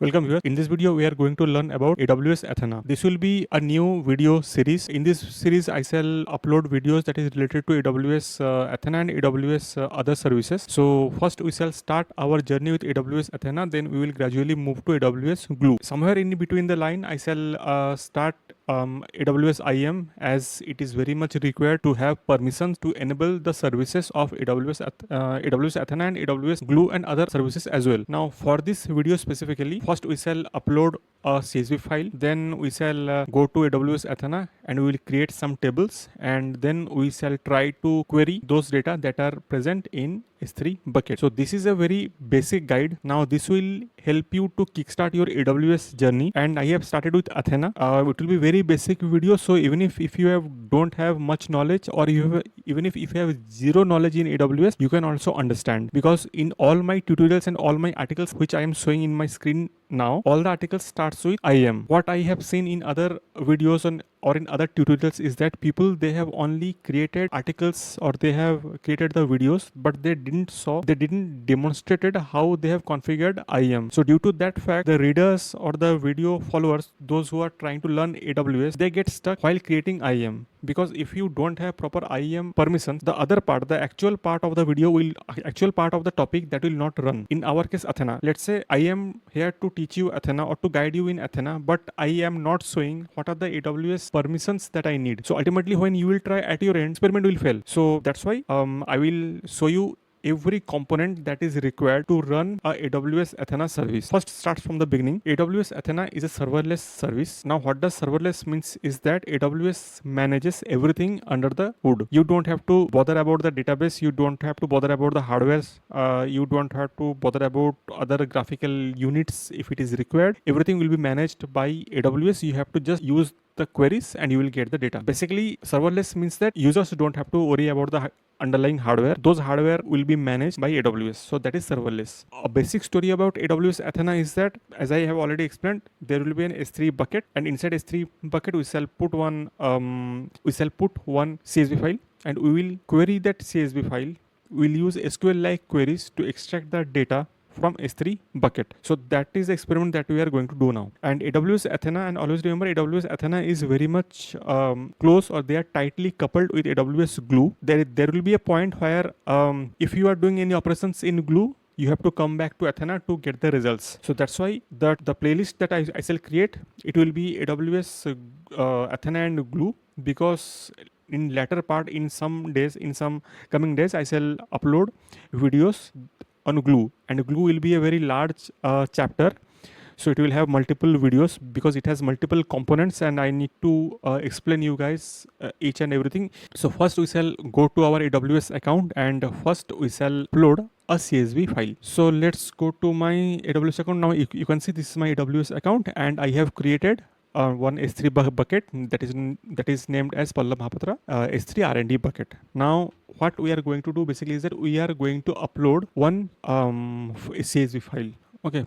Welcome here. In this video, we are going to learn about AWS Athena. This will be a new video series. In this series, I shall upload videos that is related to AWS Athena and AWS other services. So first, we shall start our journey with AWS Athena. Then we will gradually move to AWS Glue. Somewhere in between the line, I shall start AWS IAM, as it is very much required to have permissions to enable the services of AWS Athena and AWS Glue and other services as well. Now for this video specifically, first we shall upload a CSV file, then we shall go to AWS Athena and we will create some tables, and then we shall try to query those data that are present in S3 bucket. So this is a very basic guide. Now this will help you to kickstart your AWS journey, and I have started with Athena. It will be very basic video, so even if you don't have much knowledge, or even if you have zero knowledge in AWS, you can also understand, because in all my tutorials and all my articles which I am showing in my screen now, all the articles starts with IAM. What I have seen in other videos or in other tutorials is that people, they have only created articles or they have created the videos, but they didn't demonstrated how they have configured IAM. So due to that fact, the readers or the video followers, those who are trying to learn AWS, they get stuck while creating IAM, because if you don't have proper IAM permissions, the actual part of the topic, that will not run. In our case, Athena, let's say I am here to teach you Athena or to guide you in Athena, but I am not showing what are the AWS permissions that I need. So ultimately, when you will try at your end, experiment will fail. So that's why I will show you every component that is required to run a AWS Athena service. First, starts from the beginning. AWS Athena is a serverless service. Now what does serverless means is that AWS manages everything under the hood. You don't have to bother about the database, you don't have to bother about the hardware, you don't have to bother about other graphical units if it is required. Everything will be managed by AWS. You have to just use the queries and you will get the data. Basically, serverless means that users don't have to worry about the underlying hardware. Those hardware will be managed by AWS. So that is serverless. A basic story about AWS Athena is that, as I have already explained, there will be an S3 bucket, and inside S3 bucket we shall put one CSV file, and we will query that CSV file. We'll use SQL-like queries to extract the data from S3 bucket. So that is the experiment that we are going to do now. And AWS Athena, and always remember, AWS Athena is very much close, or they are tightly coupled with AWS Glue. There will be a point where if you are doing any operations in Glue, you have to come back to Athena to get the results. So that's why the playlist that I shall create, it will be AWS Athena and Glue, because in latter part, in some coming days, I shall upload videos on Glue, and Glue will be a very large chapter. So it will have multiple videos because it has multiple components, and I need to explain you guys each and everything. So first we shall go to our AWS account, and first we shall upload a CSV file. So let's go to my AWS account. Now you can see this is my AWS account, and I have created one S3 bucket that is named as Pallab Mahapatra S3 R&D bucket. Now what we are going to do basically is that we are going to upload one CSV file. Okay,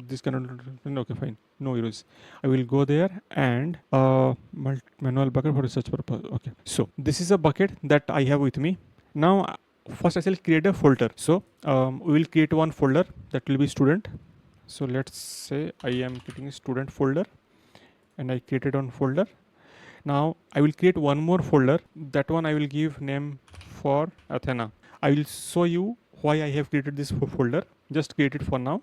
this cannot, okay, fine, no worries. I will go there and manual bucket for research purpose. Okay, so this is a bucket that I have with me. Now first I shall create a folder. So we will create one folder that will be student. So let's say I am creating a student folder, and I created one folder. Now I will create one more folder. That one I will give name for Athena. I will show you why I have created this folder. Just create it for now.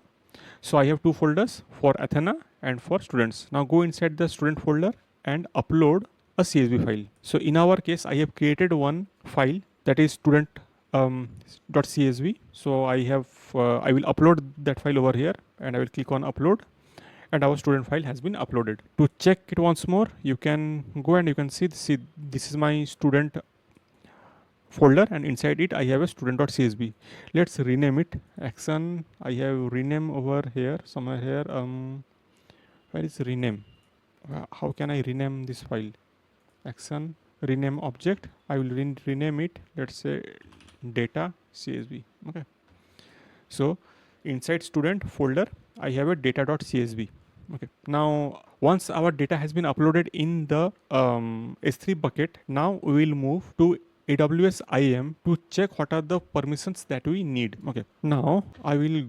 So I have two folders, for Athena and for students. Now go inside the student folder and upload a CSV file. So in our case, I have created one file that is student .csv. So I will upload that file over here, and I will click on upload, and our student file has been uploaded. To check it once more, you can go and you can see this is my student folder, and inside it I have a student.csv. Let's rename it. Action, I have rename over here, somewhere here. Where is rename? How can I rename this file? Action, rename object. I will rename it, let's say data csv. Okay. So inside student folder, I have a data.csv. Okay. Now once our data has been uploaded in the S3 bucket, now we will move to AWS IAM to check what are the permissions that we need. Okay. Now I will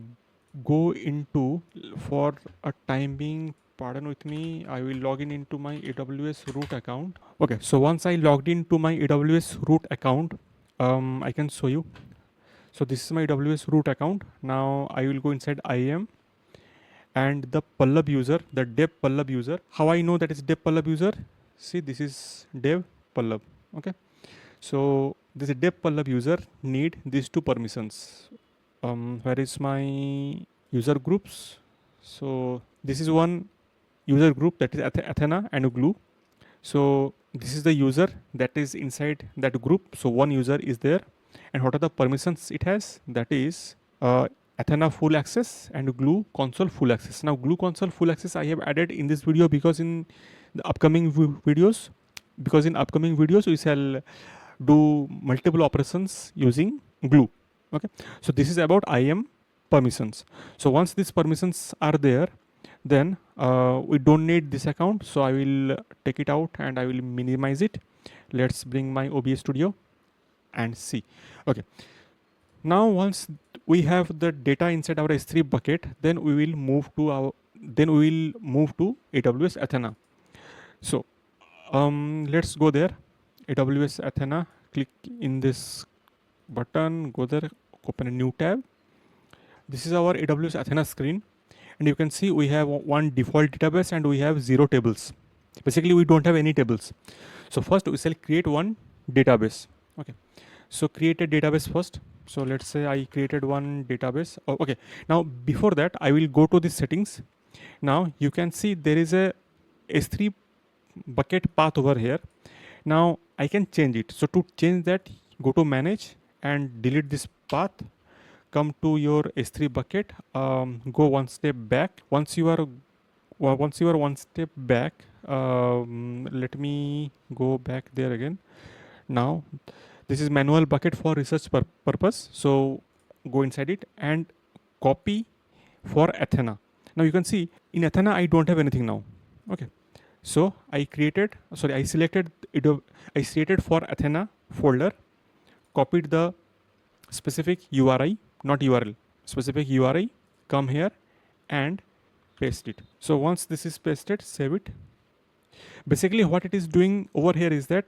go into, for a time being, pardon with me, I will log in into my AWS root account. Okay, so once I logged into my AWS root account, I can show you. So this is my AWS root account. Now I will go inside IAM and the Pallab user, the dev Pallab user. How I know that it's dev Pallab user? See, this is dev Pallab. Okay, so this dev Pallab user need these two permissions. Where is my user groups? So this is one user group, that is Athena and glue. So this is the user that is inside that group. So one user is there, and what are the permissions it has? That is Athena full access and glue console full access. Now glue console full access I have added in this video because in the upcoming videos, we shall do multiple operations using glue. Okay, so this is about IAM permissions. So once these permissions are there, then we don't need this account, so I will take it out and I will minimize it. Let's bring my OBS studio and see. Okay, now once we have the data inside our S3 bucket, then we will move to AWS Athena. So let's go there. AWS Athena, click in this button, go there, open a new tab. This is our AWS Athena screen, and you can see we have one default database and we have 0 tables. Basically we don't have any tables. So first we shall create one database. Okay, so create a database first. So let's say I created one database. Oh, okay, now before that I will go to the settings. Now you can see there is a S3 bucket path over here. Now I can change it. So to change that, go to manage and delete this path. Come to your S3 bucket. Go one step back. Once you are one step back, let me go back there again. Now this is manual bucket for research purpose. So go inside it and copy for Athena. Now you can see in Athena I don't have anything now. Okay, so I selected it. I created for Athena folder, copied the specific URI, not URL, specific URI, come here and paste it. So once this is pasted, save it. Basically what it is doing over here is that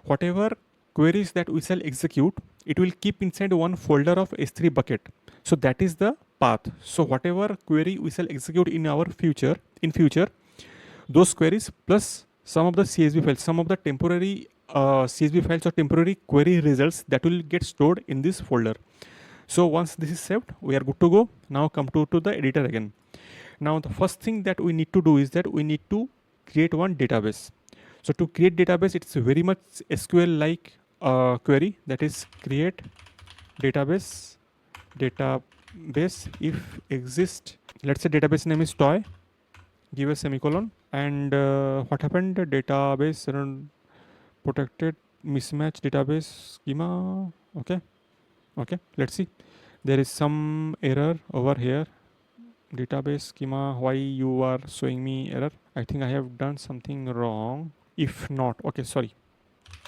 whatever queries that we shall execute, it will keep inside one folder of S3 bucket. So that is the path. So whatever query we shall execute in future, those queries plus some of the CSV files, some of the temporary CSV files or temporary query results that will get stored in this folder. So once this is saved, we are good to go. Now come to the editor again. Now the first thing that we need to do is that we need to create one database. So to create database, it's very much SQL like query, that is create database if exist. Let's say database name is toy, give a semicolon, and what happened? Database protected mismatch database schema. Okay, let's see. There is some error over here. Database schema, why you are showing me error? I think I have done something wrong. If not, okay, sorry,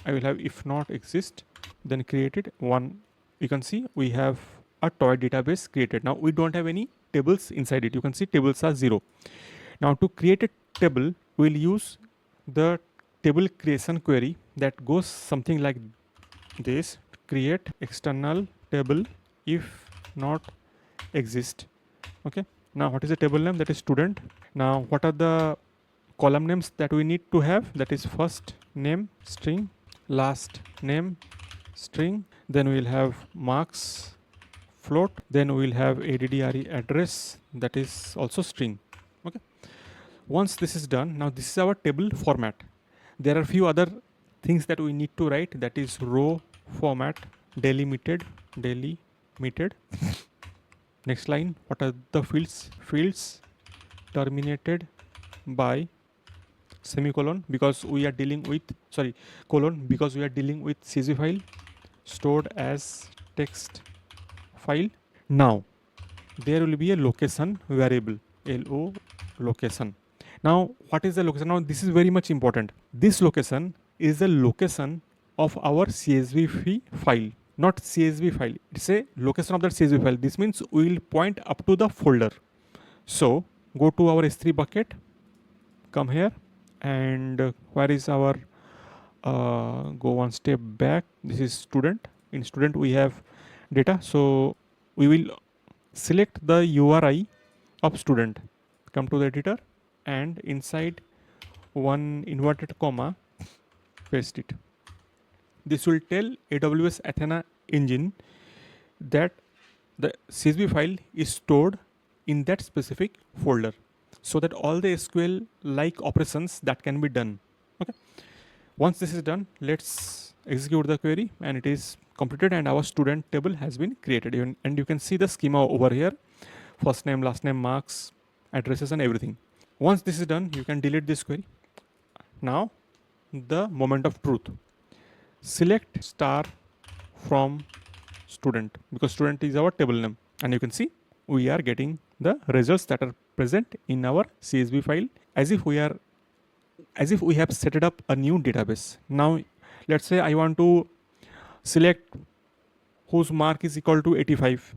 I will have if not exist, then created one. You can see we have a toy database created. Now we don't have any tables inside it. You can see tables are 0. Now to create a table, we'll use the table creation query that goes something like this: create external table if not exist. Okay, now what is the table name? That is student. Now what are the column names that we need to have? That is first name string, last name string, then we will have marks float, then we will have addre address, that is also string. Okay, once this is done, now this is our table format. There are few other things that we need to write, that is row format, delimited. Next line, what are the fields terminated by semicolon, because we are dealing with colon, because we are dealing with CSV file stored as text file. Now there will be a location variable, LO location. Now what is the location? Now this is very much important. This location is the location of our CSV file. not CSV file. It's a location of that CSV file. This means we will point up to the folder. So go to our S3 bucket, come here, and where is our go one step back. This is student. In student we have data. So we will select the URI of student. Come to the editor and inside one inverted comma, paste it. This will tell AWS Athena engine that the CSV file is stored in that specific folder, so that all the SQL like operations that can be done. Okay. Once this is done, let's execute the query, and it is completed and our student table has been created. And you can see the schema over here: first name, last name, marks, addresses, and everything. Once this is done, you can delete this query. Now the moment of truth. Select star from student, because student is our table name, and you can see we are getting the results that are present in our CSV file as if we have set up a new database. Now let's say I want to select whose mark is equal to 85.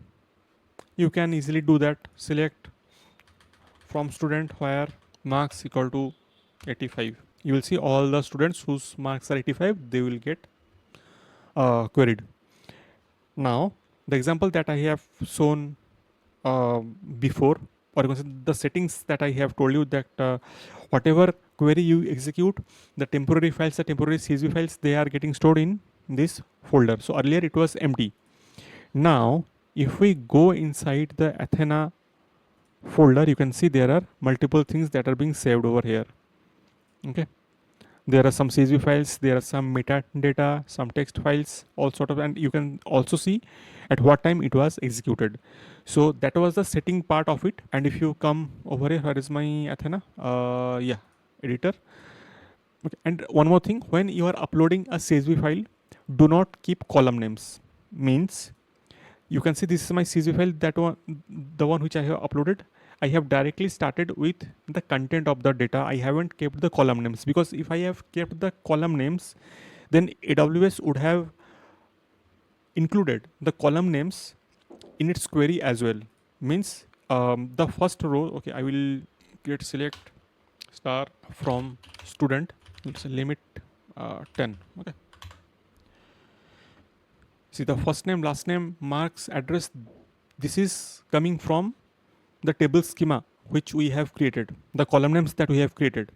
You can easily do that. Select from student where marks equal to 85. You will see all the students whose marks are 85, they will get queried. Now the example that I have shown before, or the settings that I have told you, that whatever query you execute, the temporary files, the temporary CSV files, they are getting stored in this folder. So earlier it was empty. Now if we go inside the Athena folder, you can see there are multiple things that are being saved over here. Okay. There are some CSV files, there are some metadata, some text files, all sort of, and you can also see at what time it was executed. So that was the setting part of it. And if you come over here, where is my Athena? Yeah, editor. Okay. And one more thing, when you are uploading a CSV file, do not keep column names. Means you can see this is my CSV file, that one, the one which I have uploaded. I have directly started with the content of the data. I haven't kept the column names, because if I have kept the column names, then AWS would have included the column names in its query as well. Means the first row, okay, I will create select star from student. It's a limit 10. Okay. See the first name, last name, marks, address. This is coming from the table schema which we have created, the column names that we have created.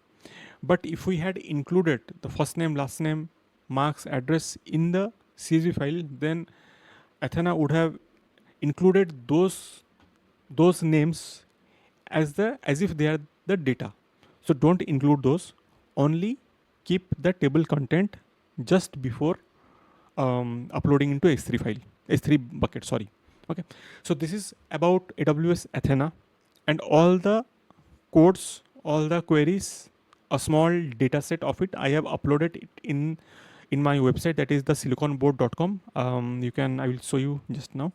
But if we had included the first name, last name, marks, address in the CSV file, then Athena would have included those names as if they are the data. So don't include those. Only keep the table content just before uploading into S3 bucket. Sorry. Okay, so this is about AWS Athena and all the codes, all the queries, a small data set of it. I have uploaded it in my website, that is the siliconboard.com. I will show you just now.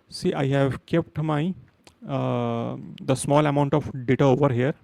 See, I have kept my the small amount of data over here.